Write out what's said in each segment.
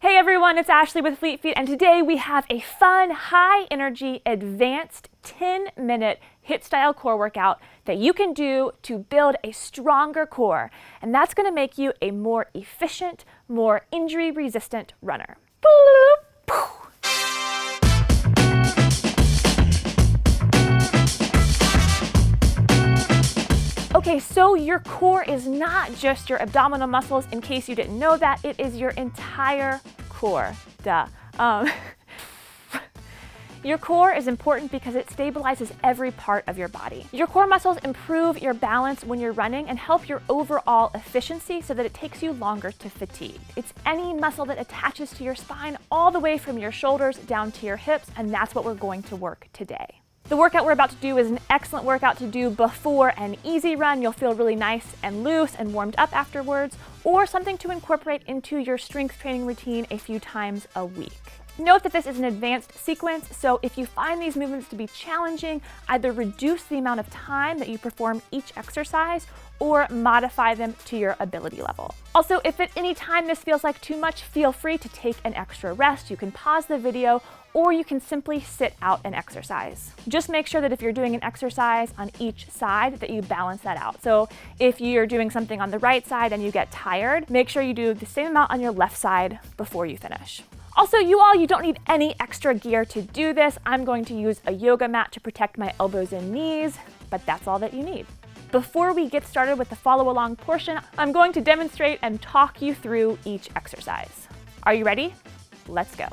Hey everyone, it's Ashley with Fleet Feet, and today we have a fun, high-energy, advanced 10-minute hit-style core workout that you can do to build a stronger core, and that's going to make you a more efficient, more injury-resistant runner. Okay, so your core is not just your abdominal muscles, in case you didn't know that. It is your entire core. Duh. Your core is important because it stabilizes every part of your body. Your core muscles improve your balance when you're running and help your overall efficiency so that it takes you longer to fatigue. It's any muscle that attaches to your spine all the way from your shoulders down to your hips, and that's what we're going to work today. The workout we're about to do is an excellent workout to do before an easy run. You'll feel really nice and loose and warmed up afterwards, or something to incorporate into your strength training routine a few times a week. Note that this is an advanced sequence, so if you find these movements to be challenging, either reduce the amount of time that you perform each exercise or modify them to your ability level. Also, if at any time this feels like too much, feel free to take an extra rest. You can pause the video or you can simply sit out an exercise. Just make sure that if you're doing an exercise on each side that you balance that out. So if you're doing something on the right side and you get tired, make sure you do the same amount on your left side before you finish. Also, you don't need any extra gear to do this. I'm going to use a yoga mat to protect my elbows and knees, but that's all that you need. Before we get started with the follow along portion, I'm going to demonstrate and talk you through each exercise. Are you ready? Let's go.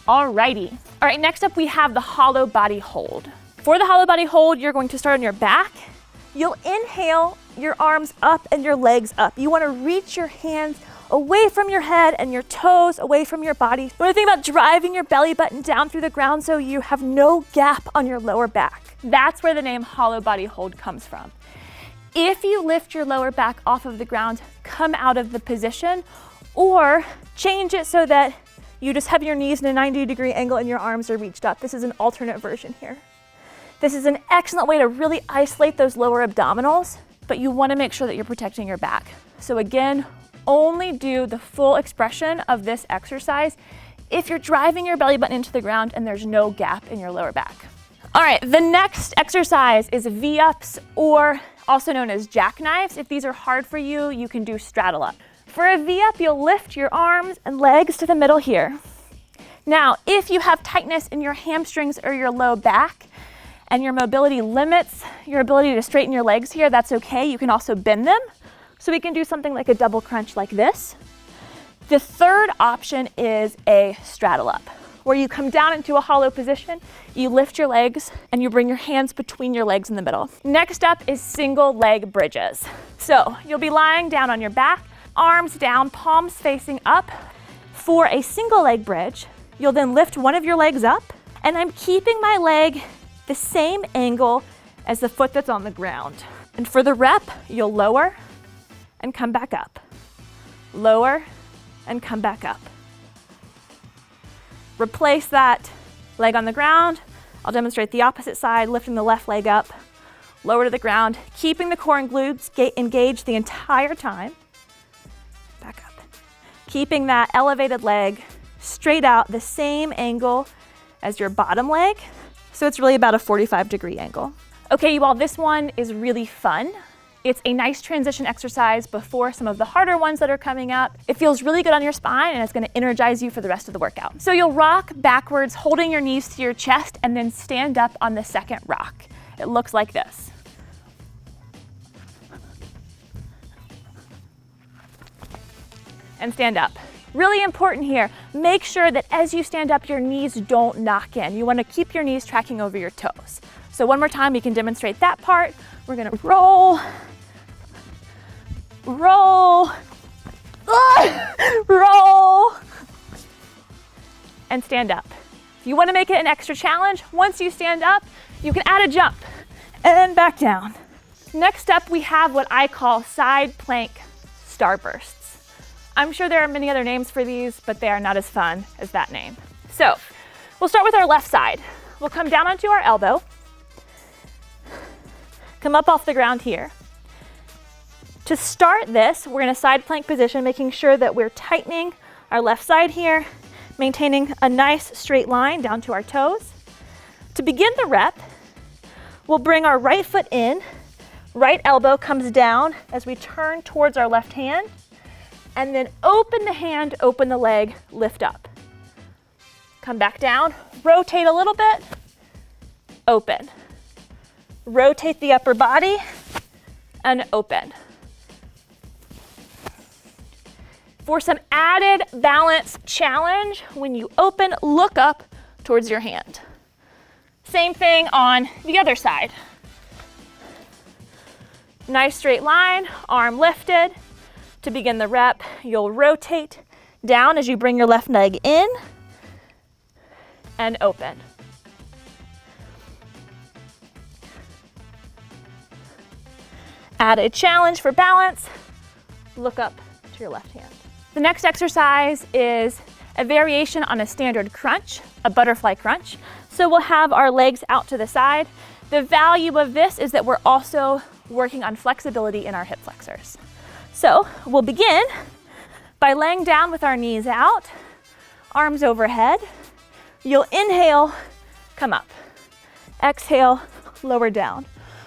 Alrighty. All right, next up we have the hollow body hold. For the hollow body hold, you're going to start on your back. You'll inhale your arms up and your legs up. You want to reach your hands away from your head and your toes away from your body. You want to think about driving your belly button down through the ground so you have no gap on your lower back. That's where the name hollow body hold comes from. If you lift your lower back off of the ground, come out of the position, or change it so that you just have your knees in a 90-degree angle and your arms are reached up. This is an alternate version here. This is an excellent way to really isolate those lower abdominals, but you want to make sure that you're protecting your back. So again, only do the full expression of this exercise if you're driving your belly button into the ground and there's no gap in your lower back. All right, the next exercise is V-ups, or also known as jackknives. If these are hard for you, you can do straddle up. For a V-up, you'll lift your arms and legs to the middle here. Now, if you have tightness in your hamstrings or your low back and your mobility limits your ability to straighten your legs here, that's okay. You can also bend them. So we can do something like a double crunch like this. The third option is a straddle up, where you come down into a hollow position, you lift your legs, and you bring your hands between your legs in the middle. Next up is single leg bridges. So you'll be lying down on your back, arms down, palms facing up. For a single leg bridge, you'll then lift one of your legs up, and I'm keeping my leg the same angle as the foot that's on the ground. And for the rep, you'll lower and come back up. Lower and come back up. Replace that leg on the ground. I'll demonstrate the opposite side, lifting the left leg up, lower to the ground, keeping the core and glutes engaged the entire time. Back up. Keeping that elevated leg straight out, the same angle as your bottom leg. So it's really about a 45-degree angle. Okay, you all, this one is really fun. It's a nice transition exercise before some of the harder ones that are coming up. It feels really good on your spine and it's going to energize you for the rest of the workout. So you'll rock backwards, holding your knees to your chest, and then stand up on the second rock. It looks like this. And stand up. Really important here, make sure that as you stand up, your knees don't knock in. You want to keep your knees tracking over your toes. So one more time, we can demonstrate that part. We're gonna roll, roll, roll, and stand up. If you wanna make it an extra challenge, once you stand up, you can add a jump and back down. Next up, we have what I call side plank starbursts. I'm sure there are many other names for these, but they are not as fun as that name. So we'll start with our left side. We'll come down onto our elbow, come up off the ground here. To start this, we're in a side plank position, making sure that we're tightening our left side here, maintaining a nice straight line down to our toes. To begin the rep, we'll bring our right foot in, right elbow comes down as we turn towards our left hand, and then open the hand, open the leg, lift up. Come back down, rotate a little bit, open. Rotate the upper body, and open. For some added balance challenge, when you open, look up towards your hand. Same thing on the other side. Nice straight line, arm lifted. To begin the rep, you'll rotate down as you bring your left leg in and open. Added challenge for balance, look up to your left hand. The next exercise is a variation on a standard crunch, a butterfly crunch. So we'll have our legs out to the side. The value of this is that we're also working on flexibility in our hip flexors. So we'll begin by laying down with our knees out, arms overhead. You'll inhale, come up. Exhale, lower down.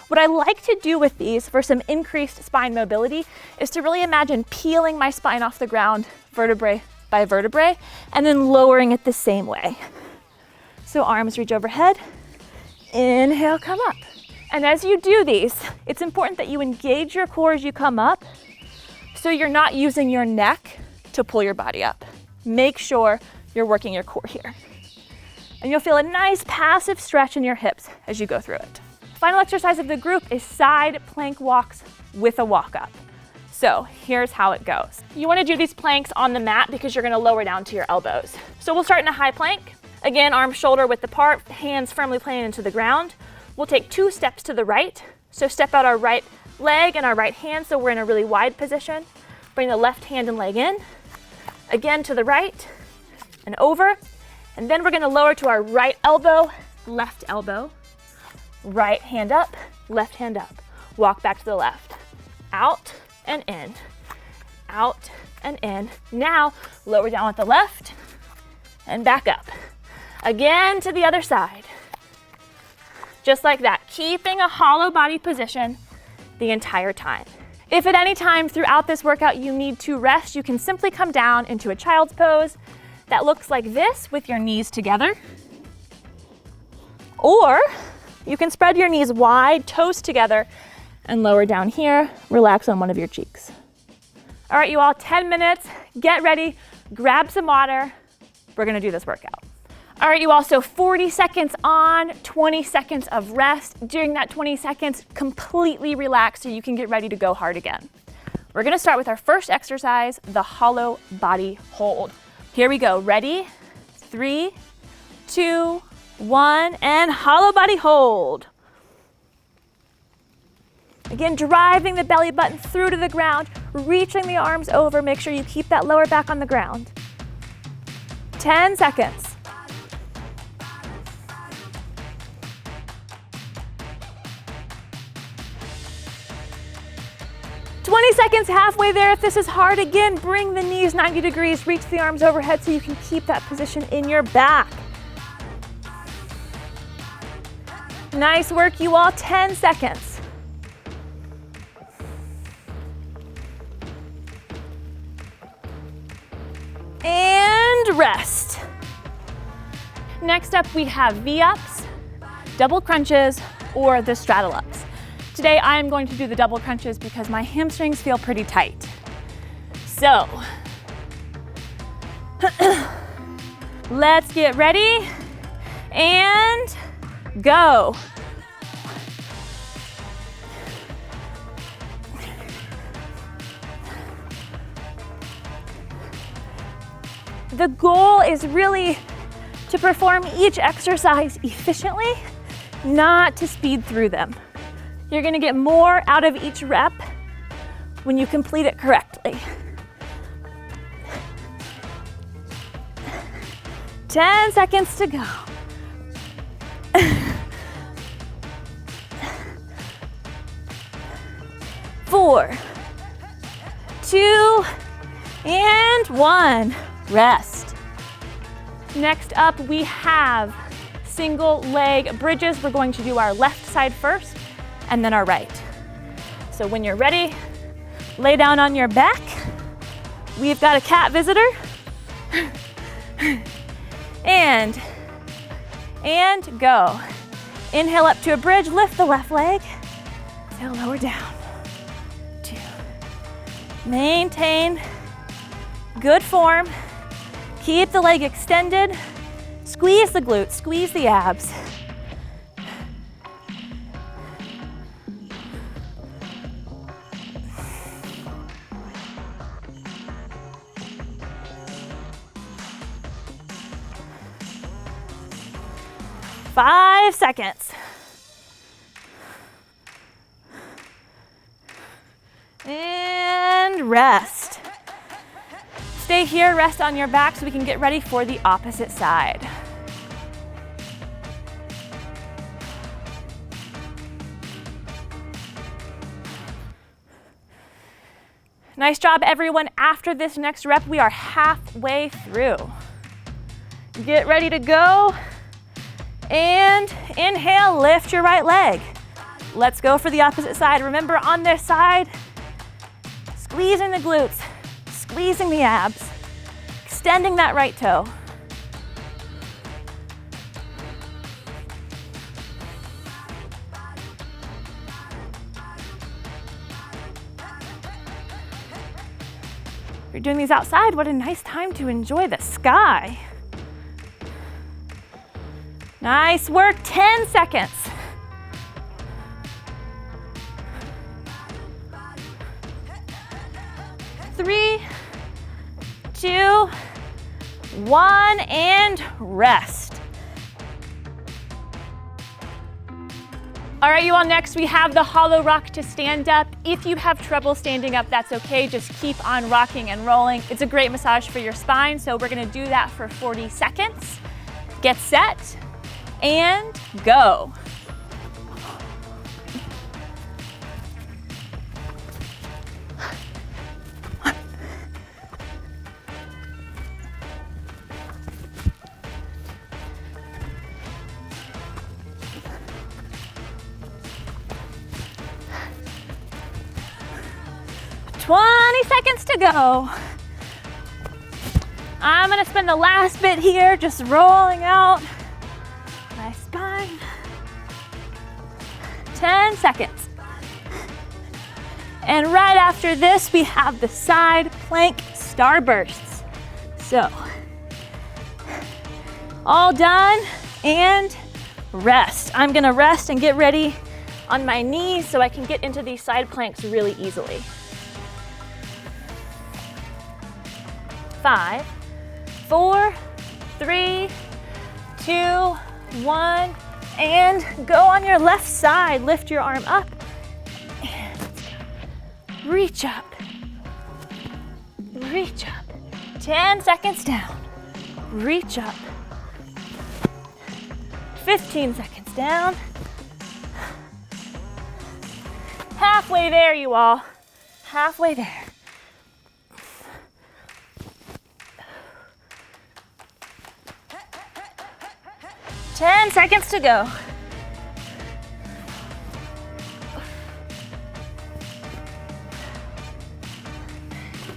What I like to do with these for some increased spine mobility is to really imagine peeling my spine off the ground vertebrae by vertebrae and then lowering it the same way. So arms reach overhead, inhale, come up. And as you do these, it's important that you engage your core as you come up so you're not using your neck to pull your body up. Make sure you're working your core here. And you'll feel a nice passive stretch in your hips as you go through it. Final exercise of the group is side plank walks with a walk up. So here's how it goes. You want to do these planks on the mat because you're going to lower down to your elbows. So we'll start in a high plank. Again, arms shoulder width apart, hands firmly planted into the ground. We'll take 2 steps to the right. So step out our right leg and our right hand so we're in a really wide position. Bring the left hand and leg in. Again to the right and over. And then we're going to lower to our right elbow, left elbow. Right hand up, left hand up. Walk back to the left. Out and in. Out and in. Now, lower down with the left and back up. Again to the other side. Just like that, keeping a hollow body position the entire time. If at any time throughout this workout you need to rest, you can simply come down into a child's pose that looks like this with your knees together. Or you can spread your knees wide, toes together, and lower down here. Relax on one of your cheeks. All right, you all, 10 minutes. Get ready, grab some water. We're gonna do this workout. All right, you all, so 40 seconds on, 20 seconds of rest. During that 20 seconds, completely relax so you can get ready to go hard again. We're gonna start with our first exercise, the hollow body hold. Here we go, ready? 3, 2, 1, and hollow body hold. Again, driving the belly button through to the ground, reaching the arms over. Make sure you keep that lower back on the ground. 10 seconds. Seconds, halfway there. If this is hard, again, bring the knees 90 degrees, reach the arms overhead so you can keep that position in your back. Nice work, you all. 10 seconds. And rest. Next up, we have V-ups, double crunches, or the straddle ups. Today, I am going to do the double crunches because my hamstrings feel pretty tight. So, let's get ready and go. The goal is really to perform each exercise efficiently, not to speed through them. You're gonna get more out of each rep when you complete it correctly. 10 seconds to go. 4, 2, and 1. Rest. Next up, we have single leg bridges. We're going to do our left side first and then our right. So when you're ready, lay down on your back. We've got a cat visitor. And go. Inhale up to a bridge, lift the left leg. Exhale, lower down. 2. Maintain good form. Keep the leg extended. Squeeze the glutes, squeeze the abs. Five seconds. And rest. Stay here, rest on your back so we can get ready for the opposite side. Nice job, everyone. After this next rep, we are halfway through. Get ready to go. And inhale, lift your right leg. Let's go for the opposite side. Remember, on this side, squeezing the glutes, squeezing the abs, extending that right toe. If you're doing these outside, what a nice time to enjoy the sky. Nice work, 10 seconds. 3, 2, 1, and rest. All right, you all, next we have the hollow rock to stand up. If you have trouble standing up, that's okay. Just keep on rocking and rolling. It's a great massage for your spine, so we're gonna do that for 40 seconds. Get set and go. Seconds to go. I'm gonna spend the last bit here just rolling out my spine. 10 seconds. And right after this, we have the side plank starbursts. So, all done and rest. I'm gonna rest and get ready on my knees so I can get into these side planks really easily. 5, 4, 3, 2, 1, and go on your left side. Lift your arm up and reach up. Reach up. 10 seconds down. Reach up. 15 seconds down. Halfway there, you all. Halfway there. 10 seconds to go.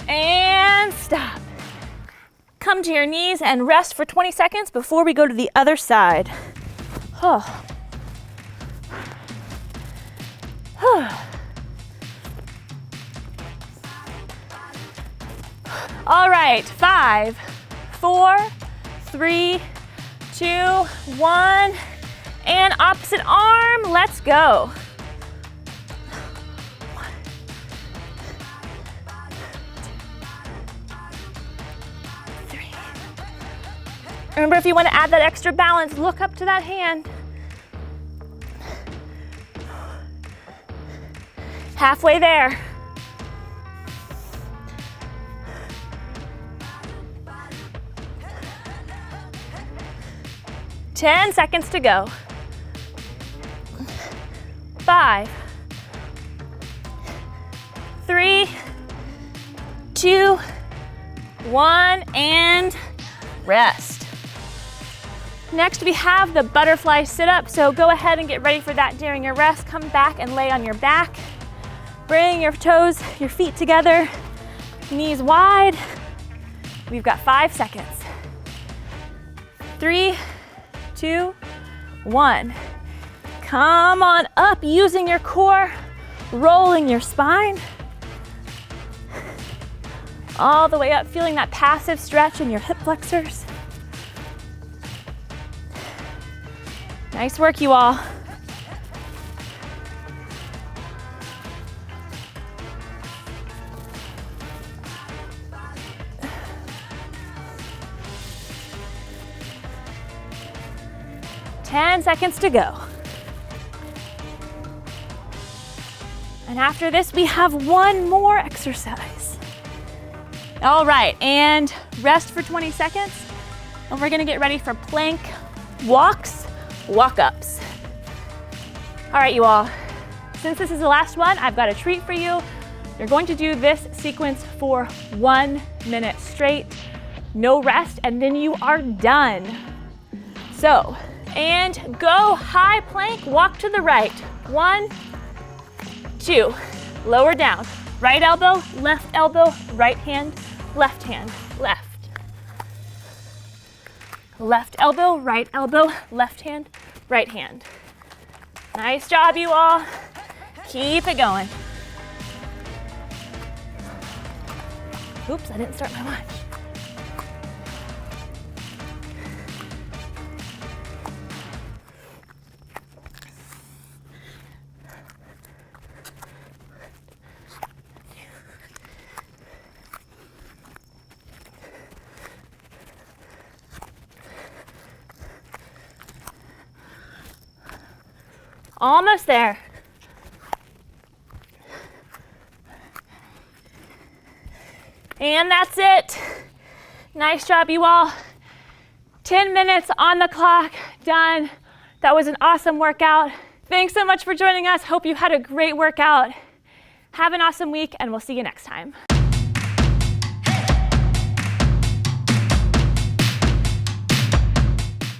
And stop. Come to your knees and rest for 20 seconds before we go to the other side. Oh. All right, 5, 4, 3, 2, 1, and opposite arm, let's go. 1, 2, 3. Remember, if you want to add that extra balance, look up to that hand. Halfway there. 10 seconds to go. 5, 3, 2, 1, and rest. Next, we have the butterfly sit-up, so go ahead and get ready for that during your rest. Come back and lay on your back. Bring your toes, your feet together, knees wide. We've got 5 seconds. 3, 2, 1. Come on up using your core, rolling your spine. All the way up, feeling that passive stretch in your hip flexors. Nice work, you all. Ten seconds to go. And after this, we have one more exercise. All right, and rest for 20 seconds. And we're gonna get ready for plank walks, walk-ups. All right, you all, since this is the last one, I've got a treat for you. You're going to do this sequence for 1 minute straight, no rest, and then you are done. So, and go high plank, walk to the right. 1, 2, lower down. Right elbow, right hand, left hand, left. Left elbow, left hand, right hand. Nice job, you all. Keep it going. Oops, I didn't start my watch. Almost there. And that's it. Nice job, you all. 10 minutes on the clock, done. That was an awesome workout. Thanks so much for joining us. Hope you had a great workout. Have an awesome week, and we'll see you next time.